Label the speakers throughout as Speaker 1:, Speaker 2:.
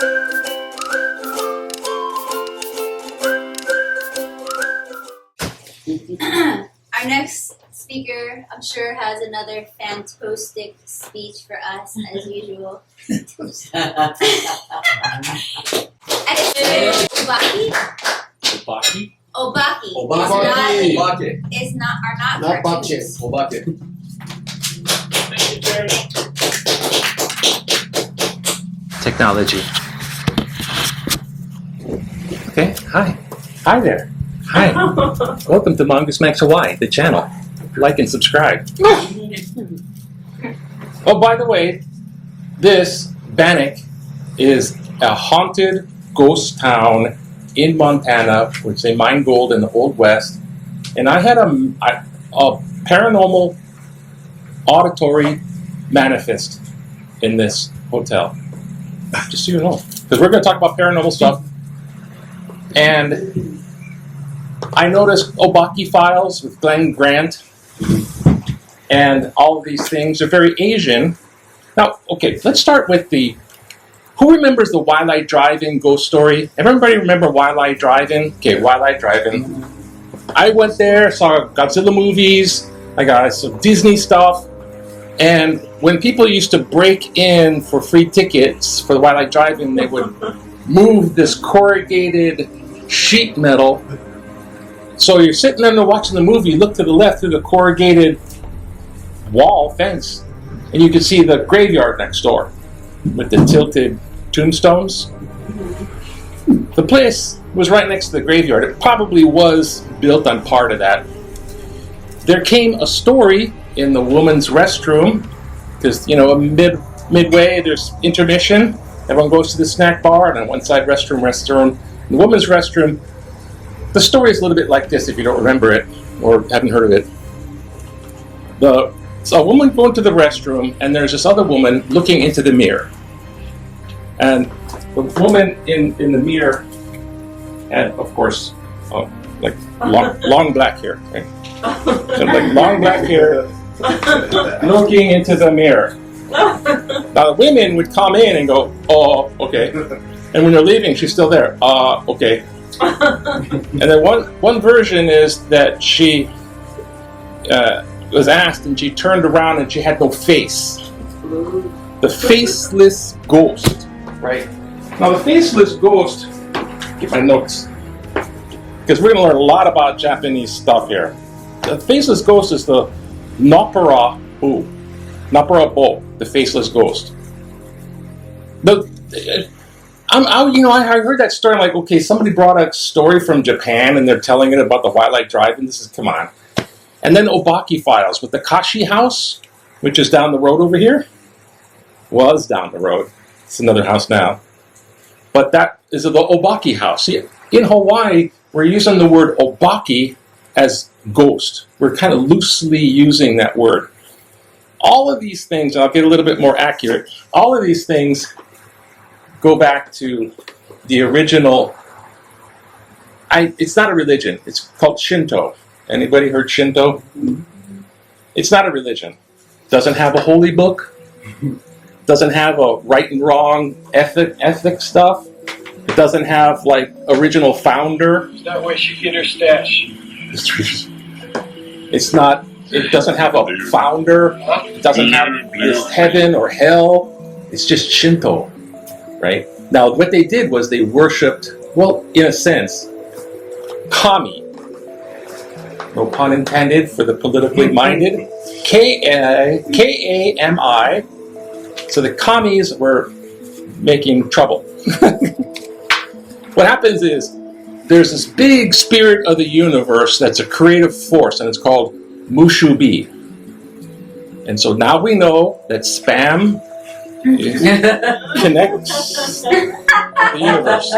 Speaker 1: Our next speaker, I'm sure, has another fantastic speech for us, as usual. Obake?
Speaker 2: Obake?
Speaker 1: Obake.
Speaker 3: Obake.
Speaker 1: Is not are not cartoons.
Speaker 3: Obake.
Speaker 2: Technology. Okay, hi. Hi there. Hi. Welcome to Mongoose Max Hawaii, the channel. Like and subscribe. Oh, by the way, this Bannock is a haunted ghost town in Montana, which they mine gold in the Old West. And I had a paranormal auditory manifest in this hotel. Just so you know. Because we're going to talk about paranormal stuff. And I noticed Obake files with Glenn Grant and all of these things are very Asian. Now, okay, let's start with who remembers the Wildlight Drive-In ghost story? Everybody remember Wildlight Drive-In? Okay, Wildlight Drive-In. I went there, saw Godzilla movies, I got some Disney stuff, and when people used to break in for free tickets for the Wildlight Drive-In, they would move this corrugated sheet metal. So you're sitting there watching the movie, you look to the left through the corrugated wall fence, and you can see the graveyard next door with the tilted tombstones. The place was right next to the graveyard. It probably was built on part of that. There came a story in the woman's restroom, because, you know, midway there's intermission. Everyone goes to the snack bar, and on one side restroom. In the woman's restroom, the story is a little bit like this if you don't remember it or haven't heard of it. So a woman going to the restroom, and there's this other woman looking into the mirror. And the woman in the mirror had, of course, like long black hair. Right? So like long black hair looking into the mirror. Now the women would come in and go, oh, okay. And when they're leaving, she's still there. Okay. And then one version is that she was asked and she turned around and she had no face. The faceless ghost, right? Now the faceless ghost, get my notes, because we're going to learn a lot about Japanese stuff here. The faceless ghost is the Nopara Bo, the faceless ghost. I heard that story. I'm like, okay, somebody brought a story from Japan and they're telling it about the Wildlight Drive-In. Come on. And then Obake files with the Kashi house, which is down the road over here. Was down the road. It's another house now. But that is the Obake house. See, in Hawaii, we're using the word Obake as ghost. We're kind of loosely using that word. All of these things, and I'll get a little bit more accurate, all of these things go back to the original. It's not a religion. It's called Shinto. Anybody heard Shinto? It's not a religion. Doesn't have a holy book. Doesn't have a right and wrong ethic stuff. It doesn't have like original founder.
Speaker 4: Is that where she get her stash?
Speaker 2: It's not. It doesn't have a founder. It doesn't have this heaven or hell. It's just Shinto. Right? Now, what they did was they worshipped, well, in a sense, kami. No pun intended for the politically minded. K-A-M-I. So the kamis were making trouble. What happens is there's this big spirit of the universe that's a creative force, and it's called Mushubi. And so now we know that spam connects the universe.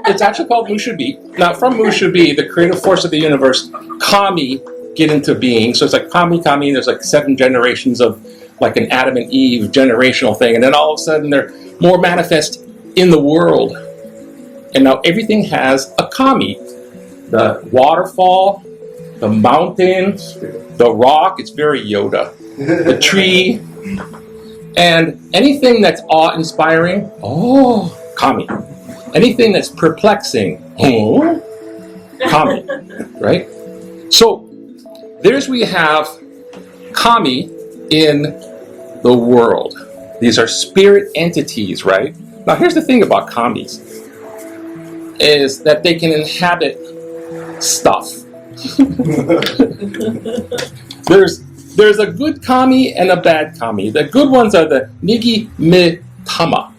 Speaker 2: It's actually called Mushubi. Now, from Mushubi, the creative force of the universe, kami get into being. So it's like kami. There's like 7 generations of like an Adam and Eve generational thing, and then all of a sudden they're more manifest in the world. And now everything has a kami. The waterfall, the mountain, the rock. It's very Yoda. The tree. And anything that's awe-inspiring, kami. Anything that's perplexing, kami, right? So there's we have kami in the world. These are spirit entities, right? Now here's the thing about kamis, is that they can inhabit stuff. There's a good kami and a bad kami. The good ones are the nigi-mitama.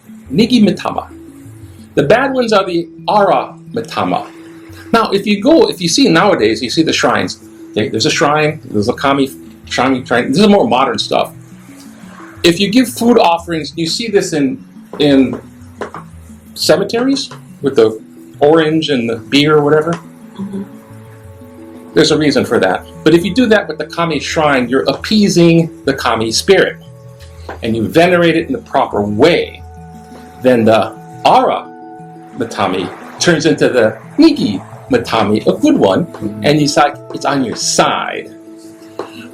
Speaker 2: The bad ones are the ara-mitama. Now, if you see nowadays, you see the shrines. Okay, there's a shrine, there's a kami shrine. This is more modern stuff. If you give food offerings, you see this in cemeteries with the orange and the beer or whatever. There's a reason for that. But if you do that with the kami shrine, you're appeasing the kami spirit, and you venerate it in the proper way. Then the ara-mitami turns into the nigi-mitami, a good one, and it's like it's on your side.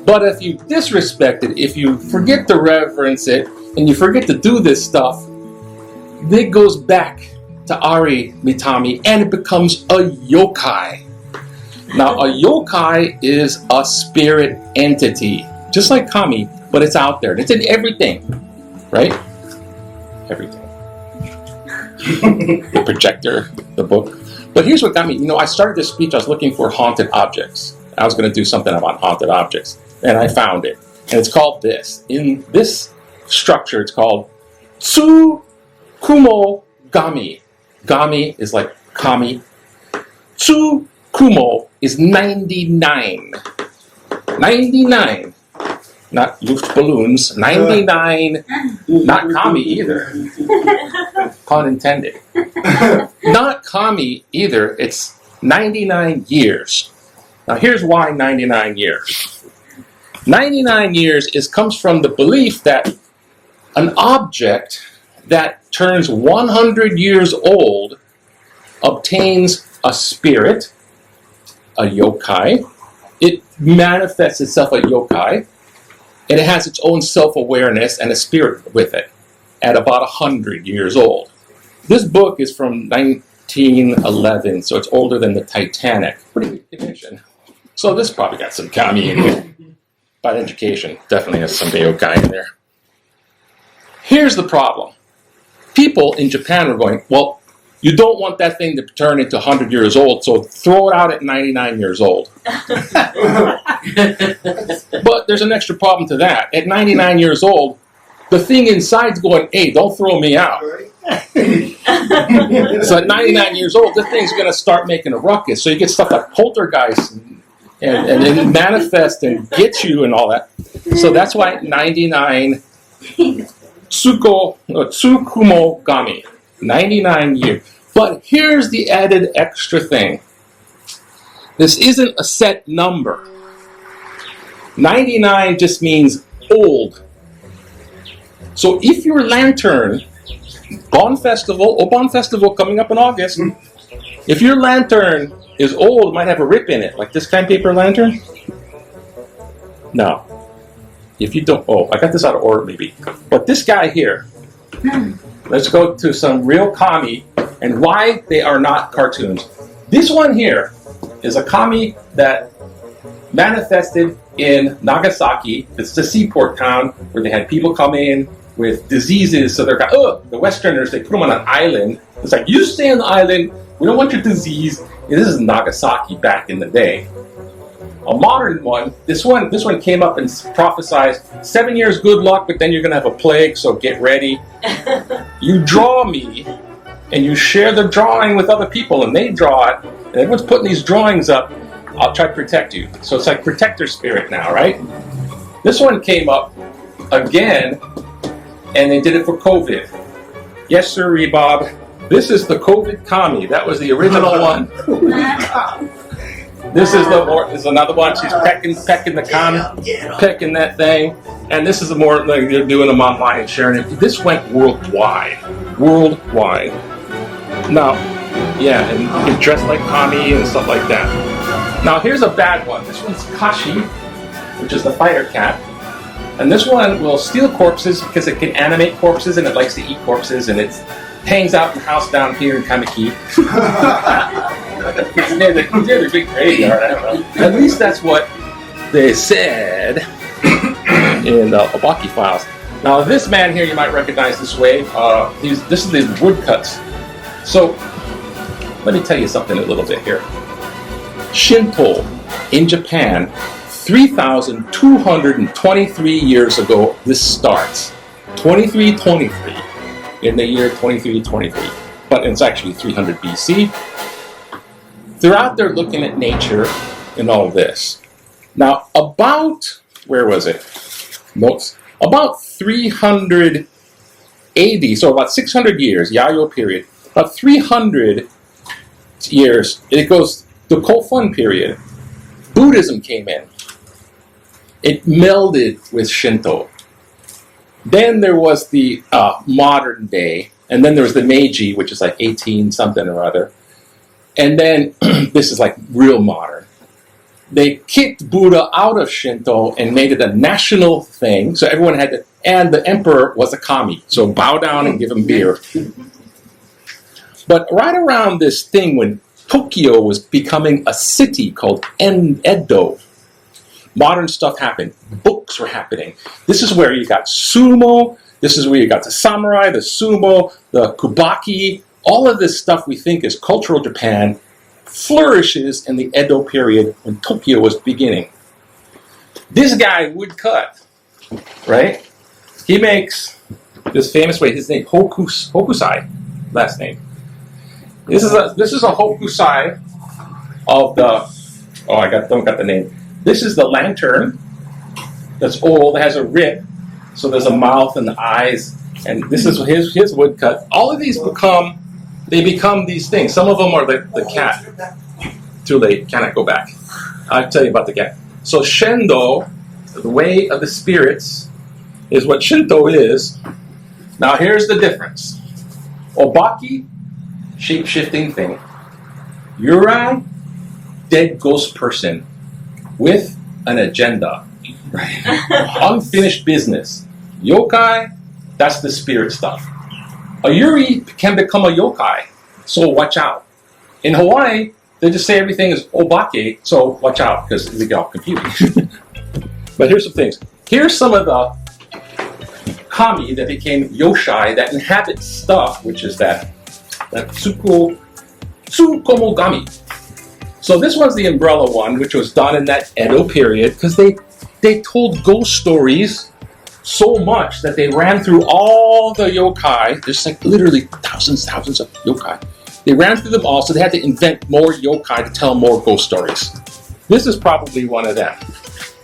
Speaker 2: But if you disrespect it, if you forget to reverence it, and you forget to do this stuff, it goes back to ari-mitami, and it becomes a yokai. Now, a yokai is a spirit entity, just like kami, but it's out there. It's in everything, right? Everything. The projector, the book. But here's what got me. I started this speech, I was looking for haunted objects. I was going to do something about haunted objects, and I found it. And it's called this. In this structure, it's called Tsukumo Gami. Gami is like kami. Tsukumo is 99. 99. Not Luftballons. 99. Not kami either. Pun intended. Not kami either. It's 99 years. Now here's why 99 years. 99 years comes from the belief that an object that turns 100 years old obtains a spirit, a yokai. It manifests itself a yokai, and it has its own self-awareness and a spirit with it at about 100 years old. This book is from 1911, so it's older than the Titanic. Pretty good condition. So this probably got some kami in it. By education, definitely has some yokai in there. Here's the problem. People in Japan were going, well, you don't want that thing to turn into 100 years old, so throw it out at 99 years old. But there's an extra problem to that. At 99 years old, the thing inside's going, hey, don't throw me out. So at 99 years old, this thing's going to start making a ruckus. So you get stuff like poltergeist and then manifest and get you and all that. So that's why 99 Tsukumo Gami. 99 years. But here's the added extra thing. This isn't a set number. 99 just means old. So if your lantern, Bon Festival coming up in August, if your lantern is old, it might have a rip in it, like this kind of paper lantern. No. If you don't, I got this out of order maybe. But this guy here, let's go to some real kami and why they are not cartoons. This one here is a kami that manifested in Nagasaki. It's the seaport town where they had people come in with diseases. So they're the Westerners, they put them on an island. It's like, you stay on the island, we don't want your disease. And this is Nagasaki back in the day. A modern one, this one came up and prophesied 7 years good luck, but then you're going to have a plague, so get ready. You draw me, and you share the drawing with other people, and they draw it, and everyone's putting these drawings up. I'll try to protect you. So it's like protector spirit now, right? This one came up again, and they did it for COVID. Yes, sir, Bob. This is the COVID kami. That was the original one. This is another one. She's pecking the kami, pecking that thing. And this is the more like they're doing them online and sharing it. This went worldwide. Now, yeah, and you can dress like kami and stuff like that. Now here's a bad one. This one's Kashi, which is the fighter cat. And this one will steal corpses because it can animate corpses and it likes to eat corpses, and it hangs out in the house down here in Kamiki. It's near the big graveyard, I don't know. At least that's what they said in the Obake files. Now this man here you might recognize this way. This is the woodcuts. So let me tell you something a little bit here. Shinto in Japan, 3,223 years ago, this starts. 2323 in the year 2323. But it's actually 300 BC. They're out there looking at nature and all this. Now, about, where was it? Notes. About 300 AD, so about 600 years, Yayoi period. About 300 years, it goes the Kofun period. Buddhism came in. It melded with Shinto. Then there was the modern day, and then there was the Meiji, which is like 18 something or other. And then this is like real modern. They kicked Buddha out of Shinto and made it a national thing, so everyone had to, and the emperor was a kami, so bow down and give him beer. But right around this thing when Tokyo was becoming a city called Edo, modern stuff happened. Books were happening. This is where you got sumo, this is where you got the samurai, the sumo, the kubaki, all of this stuff we think is cultural Japan flourishes in the Edo period when Tokyo was beginning. This guy would cut, right? He makes this famous way. His name Hokusai, last name. This is a Hokusai of the. Oh, don't got the name. This is the lantern that's old. It has a rip, so there's a mouth and the eyes. And this is his woodcut. All of these become these things. Some of them are the cat. Too late, cannot go back. I'll tell you about the cat. So Shendo, the way of the spirits, is what Shinto is. Now here's the difference. Obake, shape-shifting thing. Yurei, dead ghost person with an agenda. Right? Unfinished business. Yokai, that's the spirit stuff. A Yurei can become a yokai, so watch out. In Hawaii, they just say everything is obake, so watch out, because they get all confused. But here's some things. Here's some of the kami that became yoshai that inhabit stuff, which is that tsukomogami. So this one's the umbrella one, which was done in that Edo period, because they told ghost stories so much that they ran through all the yokai. There's like literally thousands of yokai. They ran through them all, so they had to invent more yokai to tell more ghost stories. This is probably one of them.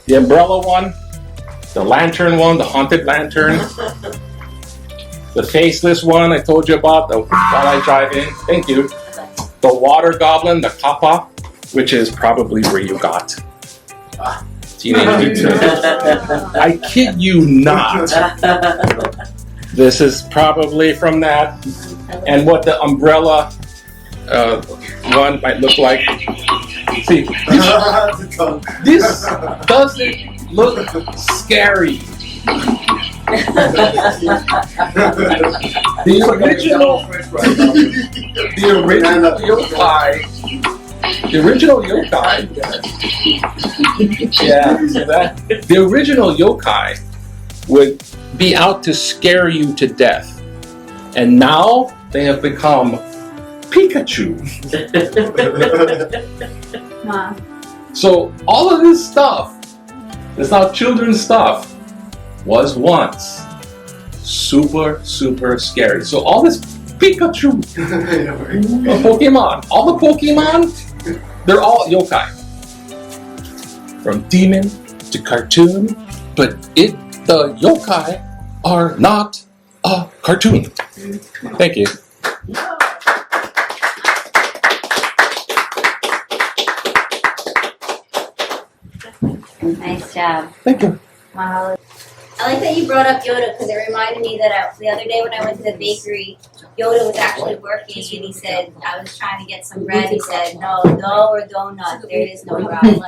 Speaker 2: The umbrella one, the lantern one, the haunted lantern, the faceless one I told you about while I drive in. Thank you. The water goblin, the kappa, which is probably where you got Teenage Mutant. I kid you not. This is probably from that. And what the umbrella one might look like. See, this doesn't look scary. The original yokai, the original yokai would be out to scare you to death, and now they have become Pikachu. So all of this stuff, that's now children's stuff, was once super scary. So all this Pikachu, Pokemon, all the Pokemon, they're all yokai. From demon to cartoon, but the yokai are not a cartoon. Thank you.
Speaker 1: Nice job.
Speaker 2: Thank you.
Speaker 1: Wow. I like that you brought up Yoda because it reminded me that the other day when I went to the bakery, Yoda was actually working and he said, I was trying to get some bread. He said, no, or donut. There is no bread.